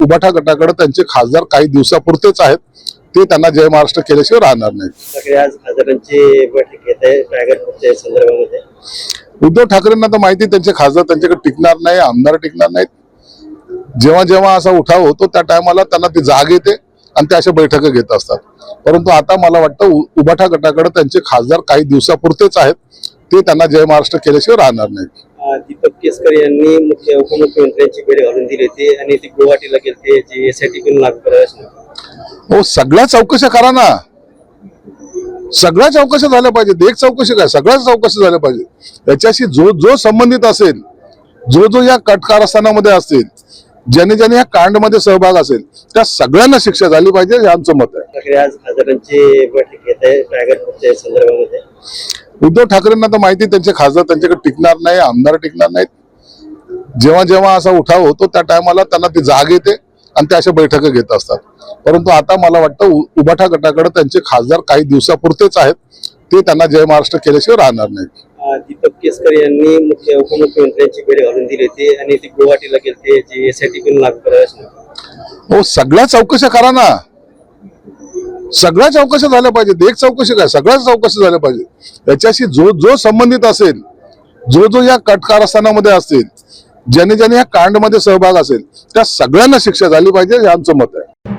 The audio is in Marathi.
उभाटा गटाकडे त्यांचे खासदार काही दिवसापुरतेच आहेत, ते त्यांना जय महाराष्ट्र केल्याशिवाय राहणार नाही। आज खासदारांची बैठक घेत आहे रायगडच्या संदर्भामध्ये। उद्धव ठाकरेंना तर माहिती त्यांचे खासदार त्यांच्याकडे टिकणार नाही, आमदार टिकणार नाहीत। जेव्हा जेव्हा असा उठाव होतो त्या टायमाला त्यांना ती जाग येते आणि ते अशा बैठका घेत असतात। परंतु आता मला वाटतं उभाटा गटाकडे त्यांचे खासदार काही दिवसापुरतेच आहेत, ते त्यांना जय महाराष्ट्र केल्याशिवाय राहणार नाही। दीपक केसकर यांनी उपमुख्यमंत्र्यांची भेट घालून दिली होती आणि ती गुवाहाटीला गेले ते एसआयटी पण लागू करायला। हो, सगळ्या चौकशा करा ना, सगळ्या चौकशा झाल्या पाहिजेत। एक चौकशी काय, सगळ्या चौकशी झाल्या पाहिजे। त्याच्याशी जो जो संबंधित असेल, जो जो या कटकारस्थानामध्ये असतील, ज्याने ज्याने या कांडमध्ये सहभाग असेल, त्या सगळ्यांना शिक्षा झाली पाहिजे, हे आमचं मत आहे। आज खासदारांची बैठक घेत आहे रायगडच्या संदर्भामध्ये। उद्धव ठाकरेंना तर माहिती त्यांचे खासदार त्यांच्याकडे टिकणार नाही, आमदार टिकणार नाहीत। जेव्हा जेव्हा असा उठाव होतो त्या टायमाला त्यांना ती जाग येते आणि ते अशा बैठका घेत असतात। परंतु आता मला वाटतं उभाटा गटाकडे त्यांचे खासदार काही दिवसापुरतेच आहेत, ते त्यांना जय महाराष्ट्र केल्याशिवाय राहणार नाही। दीपक केसकर यांनी उपमुख्यमंत्र्यांची भेट घालून दिली होती आणि ती गुवाहाटीला गेले ते एसआयटी पण लागू करायला। हो, सगळ्या चौकशा करा ना, सगळ्या चौकशा झाल्या पाहिजेत। एक चौकशी काय, सगळ्या चौकशी झाल्या पाहिजे। त्याच्याशी जो जो संबंधित असेल, जो जो या कटकारस्थानामध्ये असतील, ज्याने ज्याने या कांडमध्ये सहभाग असेल, त्या सगळ्यांना शिक्षा झाली पाहिजे, हे आमचं मत आहे।